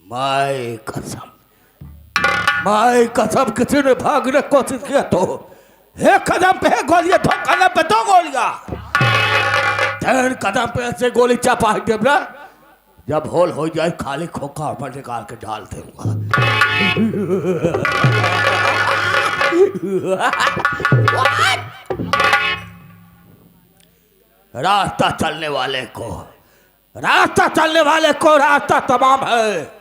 My कसम, my कसम, किसी ने भागने की कोशिश किया तो एक कदम पे एक गोली, दो कदम पे दो गोलियां, तीन कदम पे ऐसे गोली चपा देना। जब होल हो जाए खाली खोखा मैं निकाल के डाल दूंगा। रास्ता चलने वाले को, रास्ता चलने वाले को रास्ता तमाम है।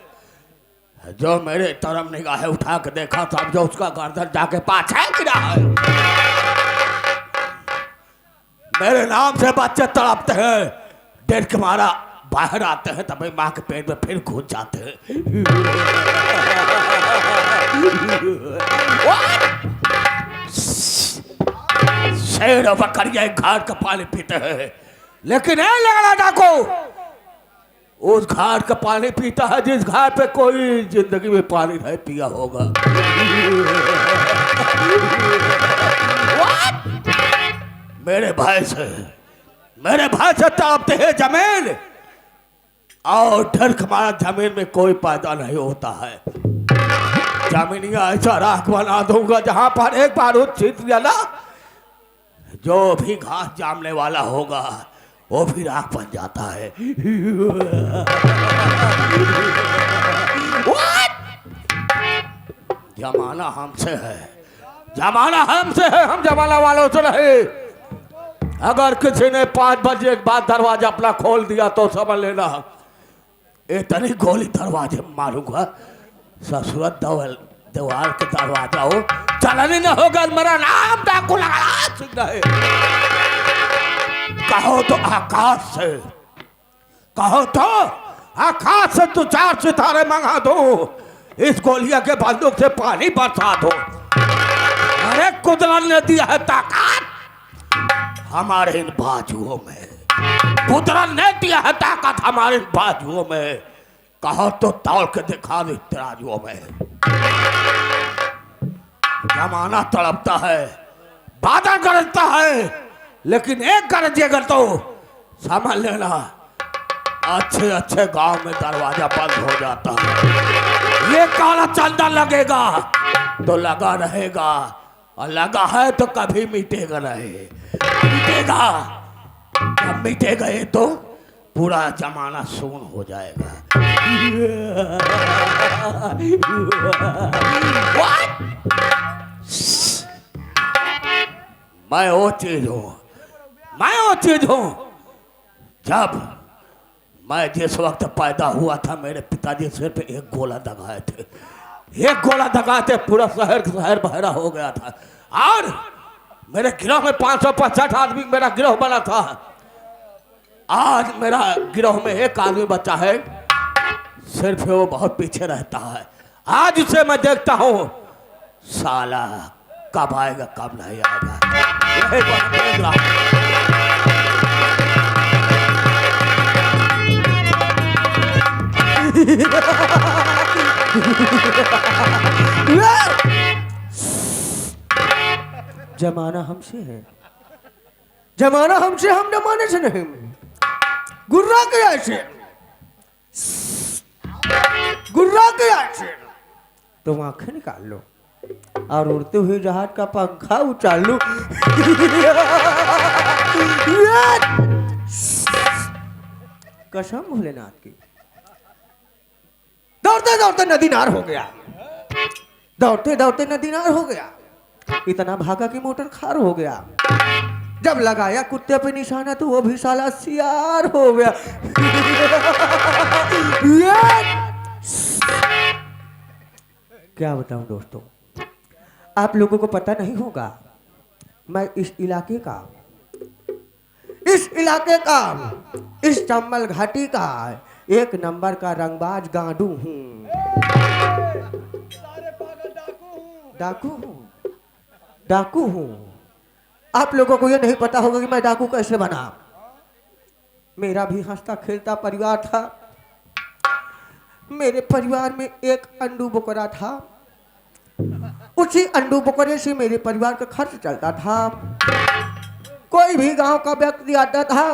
जो मेरे तरफ निगाहें उठा के देखा तब जो उसका गर्दन जाके पाछे गिरा है। मेरे नाम से बच्चे तड़पते हैं, डर के मारा बाहर आते हैं, तभी माँ के पेट में फिर घुस जाते हैं। शेर बकरिया घाट का पानी पीते हैं, लेकिन नहीं लगना डाको उस घाट का पानी पीता है जिस घाट पे कोई जिंदगी में पानी नहीं पिया होगा। मेरे भाई से तड़पते हैं जमीन, और डर हमारा जमीन में कोई पैदा नहीं होता है। जमीनिया ऐसा राख बना दूंगा जहां पर एक बार उचित ना, जो भी घास जामने वाला होगा वो भी राख बन जाता है। जमाना हमसे है, जमाना हमसे है, हम जमाना वालों से नहीं। अगर किसी ने 5 बजे के बाद दरवाजा अपना खोल दिया तो समझ लेना इतनी गोली दरवाजे में मारूंगा, ससुर दीवार के दरवाजा हो चलने न होगा। मेरा नाम डाकू लगा है। कहो तो आकाश से, कहो तो आकाश से तू 4 सितारे मंगा दो, इस गोलियां के बंदूक से पानी बरसा दो। अरे कुदरत ने दिया है ताकत हमारे इन बाजुओं में, कुदरत ने दिया है ताकत हमारे इन बाजुओं में। कहो तो तौल के दिखा दो तराजुओं में। जमाना तड़पता है, बादल गरजता है, लेकिन एक गरजेगा तो समझ लेना अच्छे अच्छे गांव में दरवाजा बंद हो जाता है। ये काला चंदा लगेगा तो लगा रहेगा, और लगा है तो कभी मिटेगा नहीं, मिटेगा। जब मिटेगा ये तो पूरा जमाना सून हो जाएगा। मैं वो चीज हूं, मैं वो चीज हूं। जब मैं जिस वक्त पैदा हुआ था मेरे पिताजी सिर पे एक गोला दगाए थे, एक गोला दगाए थे, पूरा शहर बहरा हो गया था। और मेरे गिरोह में 565 आदमी मेरा गिरोह बना था। आज मेरा गिरोह में एक आदमी बचा है, सिर्फ वो बहुत पीछे रहता है। आज उसे मैं देखता हूं, साला कब आएगा कब नहीं आएगा। यही बात देख रहा हूं। जमाना हमसे है, जमाना हमसे, हम जमाने से नहीं। गुर्रा के ऐसे, गुर्रा के ऐसे तुम आंखें निकाल लो और उड़ते हुए जहाज का पंखा उछाल लो। कसम भोलेनाथ की। दौड़ते दौड़ते नदी नार हो गया, दौड़ते दौड़ते नदी नार हो गया। इतना भागा कि मोटर खार हो गया। जब लगाया कुत्ते पे निशाना तो वो भी साला सियार हो गया। क्या बताऊं दोस्तों, आप लोगों को पता नहीं होगा, मैं इस इलाके का, इस चंबल घाटी का 1 नंबर का रंगबाज गांडू हूं। डाकू हूं। आप लोगों को यह नहीं पता होगा कि मैं डाकू कैसे बना। मेरा भी हंसता खेलता परिवार था। मेरे परिवार में एक अंडू बकरा था। उसी अंडू बकरे से मेरे परिवार का खर्च चलता था। कोई भी गांव का व्यक्ति आता था,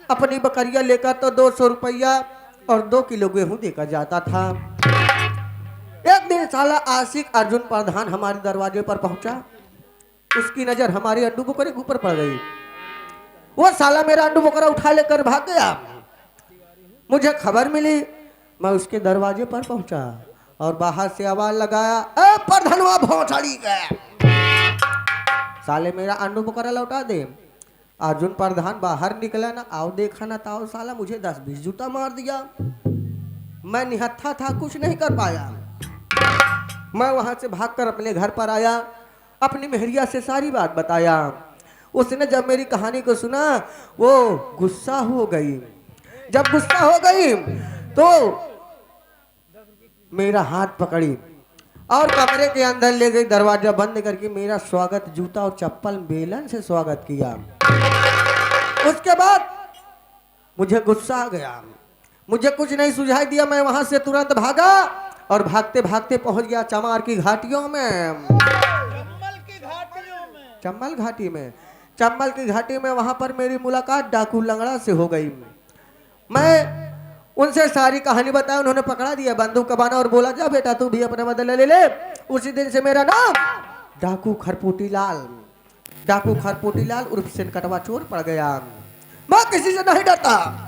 अपनी बकरियां लेकर तो 200 रुपया और 2 किलो गेहूं देकर जाता था। में साला आशिक अर्जुन प्रधान हमारे दरवाजे पर पहुंचा। उसकी नजर हमारे अंडू बकरे के ऊपर पड़ गई। वो साला मेरा अंडू बकरा उठा लेकर भाग गया। मुझे खबर मिली, मैं उसके दरवाजे पर पहुंचा और बाहर से आवाज लगाया, ए प्रधानवा भौंचड़ी गया, साले मेरा अंडू बकरा लौटा दे। अर्जुन प्रधान बाहर निकला ना, आओ देखा ना ताओ, साला मुझे 10-20 जूता मार दिया। मैं निहत्था था, कुछ नहीं कर पाया। मैं वहां से भागकर अपने घर पर आया, अपनी मेहरिया से सारी बात बताया। उसने जब मेरी कहानी को सुना वो गुस्सा हो गई। जब गुस्सा हो गई तो मेरा हाथ पकड़ी और कमरे के अंदर ले गई, दरवाजा बंद करके मेरा स्वागत जूता और चप्पल बेलन से स्वागत किया। उसके बाद मुझे गुस्सा आ गया, मुझे कुछ नहीं सुझाई दिया। मैं वहां से तुरंत भागा और भागते भागते पहुंच गया चमार की घाटियों में, चंबल की घाटी में। वहां पर मेरी मुलाकात डाकू लंगड़ा से हो गई। मैं उनसे सारी कहानी बताई, उन्होंने पकड़ा दिया बंदूक का बाना और बोला, जा बेटा तू भी अपना बदला ले ले। उसी दिन से मेरा नाम डाकू खरपोटी लाल उर्फ सेनकटवा चोर पड़ गया। मैं किसी से नहीं डरता,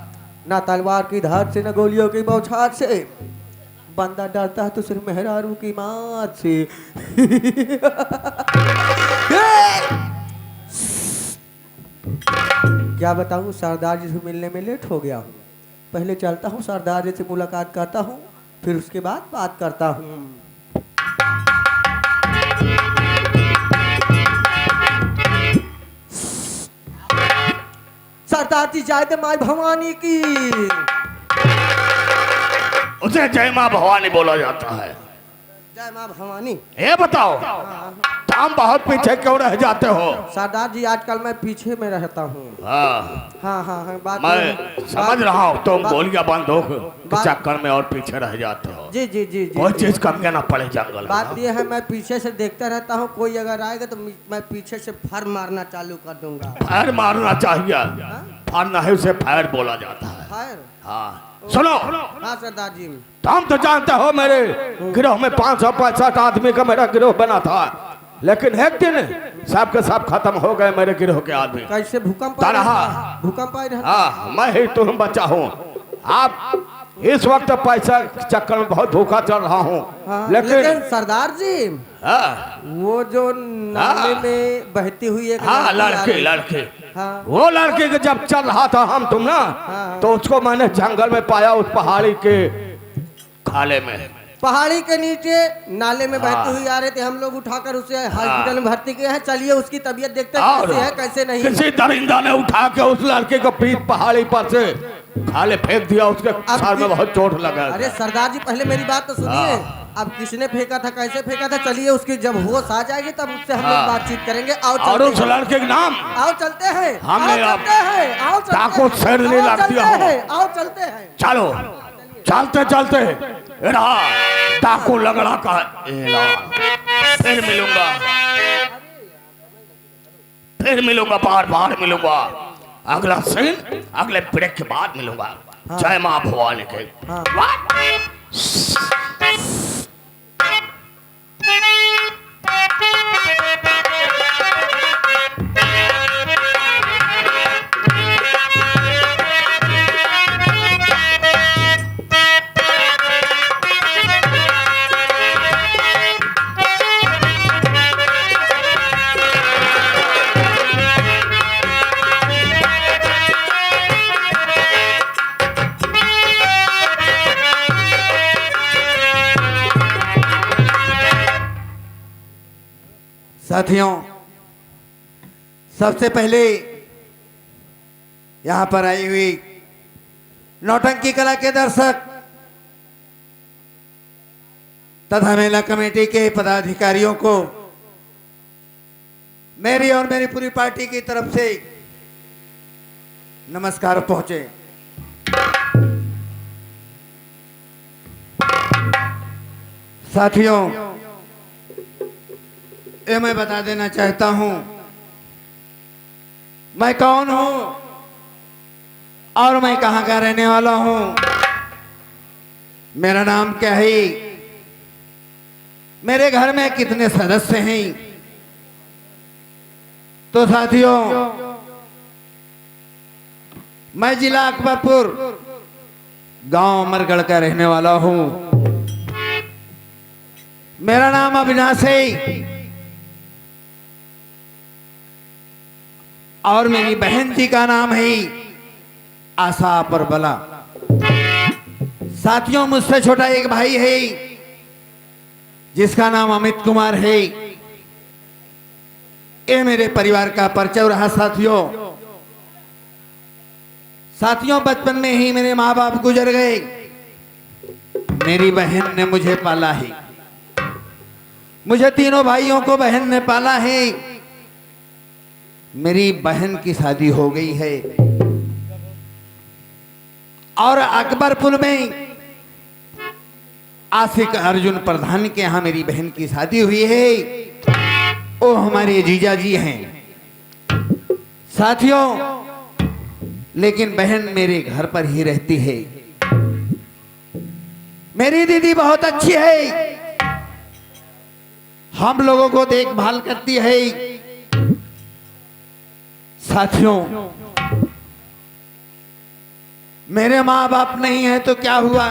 ना तलवार की धार से, न गोलियों की बौछार से। बंदा डरता है तो सिर्फ मेहरारू की मात से। क्या बताऊं, सरदार जी से मिलने में लेट हो गया हूँ। पहले चलता हूँ, सरदार जी से मुलाकात करता हूँ, फिर उसके बाद बात करता हूँ। सरदार जी जय माई भवानी की। उसे जय माँ भवानी बोला जाता है। जय माँ भवानी। ये बताओ, तुम बहुत पीछे क्यों रह जाते हो? सरदार जी आजकल मैं पीछे में रहता हूँ। हाँ, बात मैं समझ रहा हूँ, तुम गोलियां बंदूक के चक्कर में और पीछे रह जाते हो। जी। कोई चीज कम ना पड़े जंगल में। बात यह है, मैं पीछे से देखता रहता हूँ, कोई अगर आएगा तो मैं पीछे से फर मारना चालू कर दूंगा। फायर मारना चाहिए, फायर नहीं, उसे फायर बोला जाता है। फायर? हाँ सुनो। हाँ सरदार जी। तुम तो जानते हो मेरे गिरोह में 565 आदमी का मेरा गिरोह बना था, लेकिन एक दिन सब के सब खत्म हो गए मेरे गिरोह के आदमी। कैसे? भूकंप आया? हाँ, मैं ही तुम बचा हूँ। आप इस वक्त पैसा चक्कर में बहुत भूखा चल रहा हूँ। हाँ, लेकिन सरदार जी हाँ, वो जो नाले में बहती हुई एक लड़के वो लड़के के जब चल रहा था हम तुम ना, तो उसको मैंने जंगल में पाया, उस पहाड़ी के खाले में, पहाड़ी के नीचे नाले में बहती हुई आ रहे थे। हम लोग उठाकर उसे हॉस्पिटल में भर्ती किए हैं। चलिए उसकी तबीयत देखते हैं कैसे है कैसे नहीं। किसी दरिंदा ने उठा के उस लड़के को पीठ पहाड़ी पर से खाले फेंक दिया, उसके सर में बहुत चोट लगा। अरे सरदार जी पहले मेरी बात तो सुनिए, अब किसने फेंका था, कैसे फेंका था, चलिए उसकी जब होश आ जाएगी तब उससे हम लोग बातचीत करेंगे। और उस लड़के के नाम आओ चलते हैं, आओ डाकू शेर नहीं लगती हो, आओ चलते हैं। चलो चलते चलते डाकू लंगड़ा का ऐलान। फिर मिलूंगा, बार मिलूंगा। अगला सीन अगले ब्रेक के बाद मिलूंगा। जय माँ भवानी के। साथियों, सबसे पहले यहाँ पर आई हुई नौटंकी कला के दर्शक तथा मेला कमेटी के पदाधिकारियों को मेरी और मेरी पूरी पार्टी की तरफ से नमस्कार पहुंचे। साथियों, ये मैं बता देना चाहता हूं मैं कौन हूं और मैं कहां का रहने वाला हूं। मेरा नाम क्या है मेरे घर में कितने सदस्य हैं। तो साथियों, मैं जिला अकबरपुर गांव अमरगढ़ का रहने वाला हूं। मेरा नाम अविनाश है और मेरी बहन जी का नाम है आशा परबला। साथियों, मुझसे छोटा एक भाई है जिसका नाम अमित कुमार है। ये मेरे परिवार का परिचय रहा। साथियों, बचपन में ही मेरे माँ बाप गुजर गए। मेरी बहन ने मुझे पाला है। मुझे तीनों भाइयों को बहन ने पाला है। मेरी बहन की शादी हो गई है और अकबरपुर में आशिक अर्जुन प्रधान के यहाँ मेरी बहन की शादी हुई है। वो हमारे जीजा जी हैं। साथियों, लेकिन बहन मेरे घर पर ही रहती है। मेरी दीदी बहुत अच्छी है, हम लोगों को देखभाल करती है। साथियों, मेरे माँ बाप नहीं है तो क्या हुआ,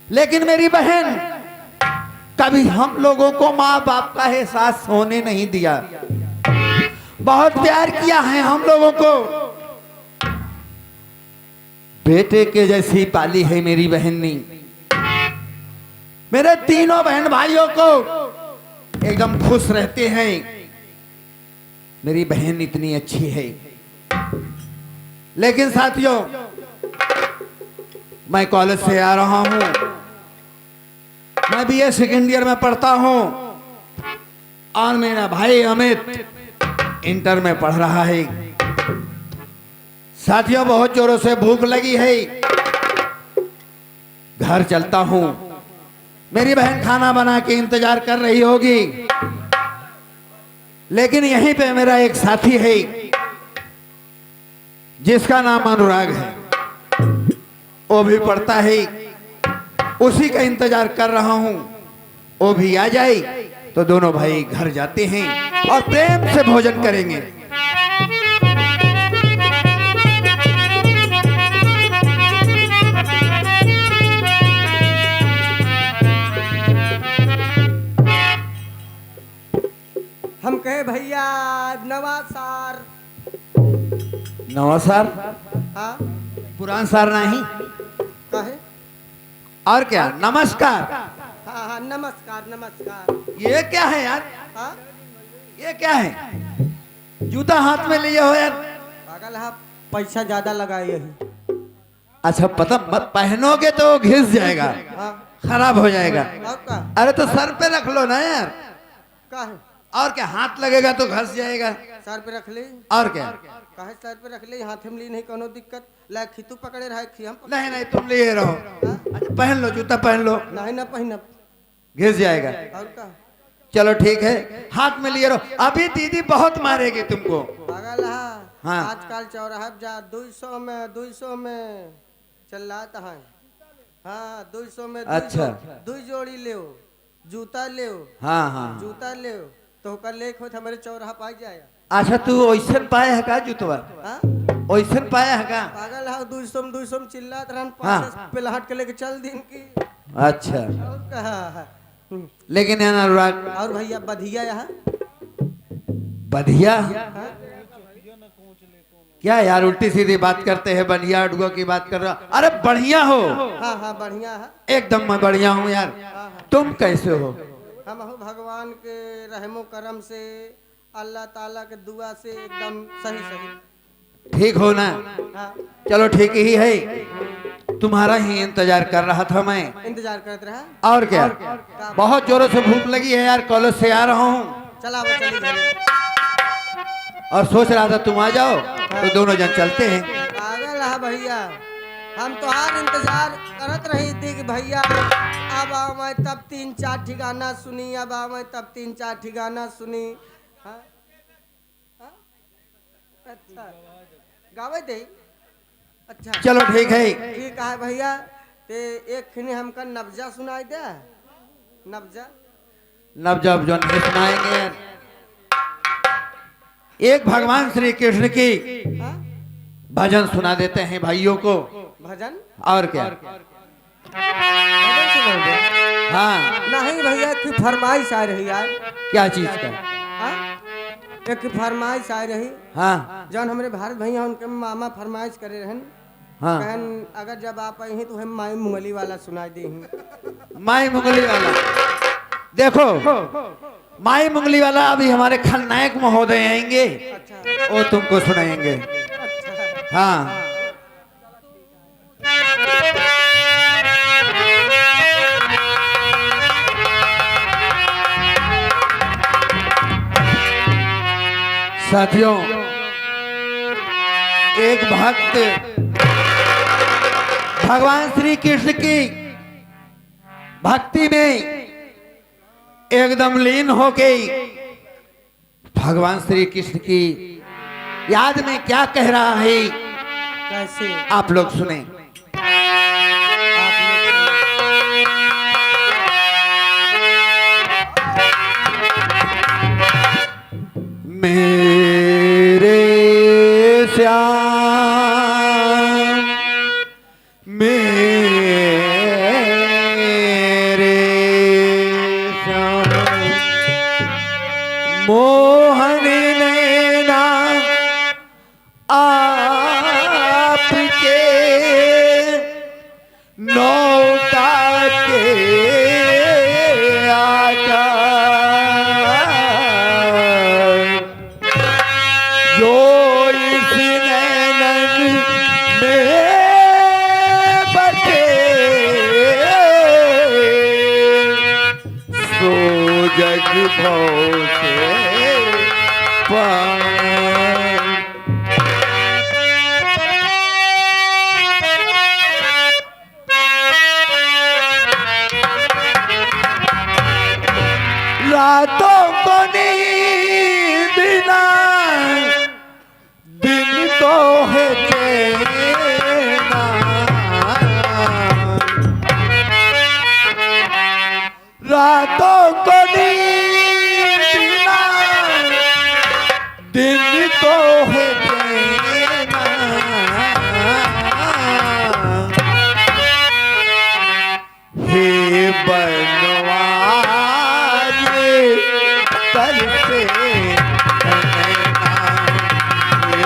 लेकिन मेरी बहन कभी हम लोगों को माँ बाप का एहसास होने नहीं दिया। बहुत प्यार किया है हम लोगों को। बेटे के जैसी पाली है मेरी बहन ने। मेरे तीनों बहन भाइयों को एकदम खुश रहते हैं। मेरी बहन इतनी अच्छी है। लेकिन साथियों, मैं कॉलेज से आ रहा हूं। मैं बीए सेकेंड ईयर में पढ़ता हूं और मेरा भाई अमित इंटर में पढ़ रहा है। साथियों, बहुत जोरों से भूख लगी है। घर चलता हूं। मेरी बहन खाना बना के इंतजार कर रही होगी। लेकिन यहीं पे मेरा एक साथी है जिसका नाम अनुराग है। वो भी पढ़ता है। उसी का इंतजार कर रहा हूं। वो भी आ जाए तो दोनों भाई घर जाते हैं और प्रेम से भोजन करेंगे। हम कहे भैया नवासार। नवासार? हाँ, पुरान सार नहीं? कहे और क्या? नमस्कार। हाँ हाँ, नमस्कार नमस्कार। ये क्या है यार? हाँ, ये क्या है? जूता हाथ में लिए हो यार? पागल है, पैसा ज्यादा लगा यही। अच्छा, पता मत पहनोगे तो घिस जाएगा, हाँ, खराब हो जाएगा। और का अरे तो सर पे रख लो ना यार। का है? और क्या, हाथ लगेगा तो घस जाएगा। सर पे रख ले। और क्या? कहे सर पे रख ले, हाथ में ली नहीं कोनो दिक्कत। ला खितू पकड़े रहा खी हम नहीं नहीं, तुम लिए रहो। अच्छा, पहन लो, जूता पहन लो, नहीं ना पहनब। घिस जाएगा। और का? चलो ठीक है, हाथ में लिए रहो। अभी दीदी बहुत मारेगी तुमको। पागल है। हाँ। आजकल चौराहा पे जा 200 में चल रहा था। हाँ, 200 में अच्छा। दो जोड़ी ले, जूता ले, हाँ हाँ। जूता ले तो ओकर लेख हो हमारे चौराहा पाई जाएगा। अच्छा, तू ओइसन पाए है का जूतवा? हाँ? ओइसन पाया है का? पागल है, 200 में चिल्लात रहन। हाँ। 5 पे लहट के लेके चल दिन की। अच्छा, और कहा है? लेकिन यार अनुराग, और भैया बधिया यहाँ। बढ़िया हाँ? क्या यार, उल्टी सीधी बात करते हैं। बढ़िया अडुआ की बात कर रहा। अरे बढ़िया हो। हाँ हाँ, बढ़िया है। एकदम मैं बढ़िया हूँ यार। हाँ हाँ, तुम कैसे हो? हम हो भगवान के रहमो करम से, अल्लाह ताला के दुआ से एकदम सही सही। ठीक हो ना? हाँ, चलो ठीक ही है। तुम्हारा ही इंतजार कर रहा था मैं। इंतजार करते रहा। और क्या, बहुत जोरों से भूख लगी है यार। कॉलेज से आ रहा हूँ चला वो चली चली। और सोच रहा था तुम आ जाओ तो दोनों जन चलते हैं। पागल है भैया, हम तो हर इंतजार करत रही थी कि भैया अब आओ, मैं तब 3-4 ठिकाना सुनी। अब आओ, मैं तब 3-4 ठिकाना सुनी। हाँ? हाँ? अच्छा, गावे दे। अच्छा, चलो ठीक है। ठीक है भैया। ते एक खिनी हमका नब्जा सुनाई दे। नब्जा नवजब जो नहीं सुनाएंगे। एक भगवान श्री कृष्ण की हाँ? भजन सुना देते हैं भाइयों को। भजन और क्या? भजन सुनाओगे? हाँ, नहीं भैया की फरमाइश आ रही यार। क्या चीज का? हाँ? एक फरमाइश आ रही हाँ जौन हमारे भारत भैया उनके मामा फरमाइश करे रहन। हाँ, कहन अगर जब आप आई हैं तो हम माई मुंगली वाला सुनाई दी। माई मुंगली वाला। देखो, माई मुंगली वाला अभी हमारे खलनायक महोदय आएंगे, अच्छा वो तुमको सुनाएंगे। अच्छा हाँ, साथियों, एक भक्त भगवान श्री कृष्ण की भक्ति में एकदम लीन हो गई। भगवान श्री कृष्ण की याद में क्या कह रहा है, कैसे आप लोग सुने। आप मेरे श्याम मेरे श्याम मोहन नैना आपके नौका के आकार जो इस नैनन में बसे सो जग भव से पार। रातों को नींद ना, दिन को है चैना। रातों को नींद ना, दिन को है चैना। हे बनवारी कल से नैना, हे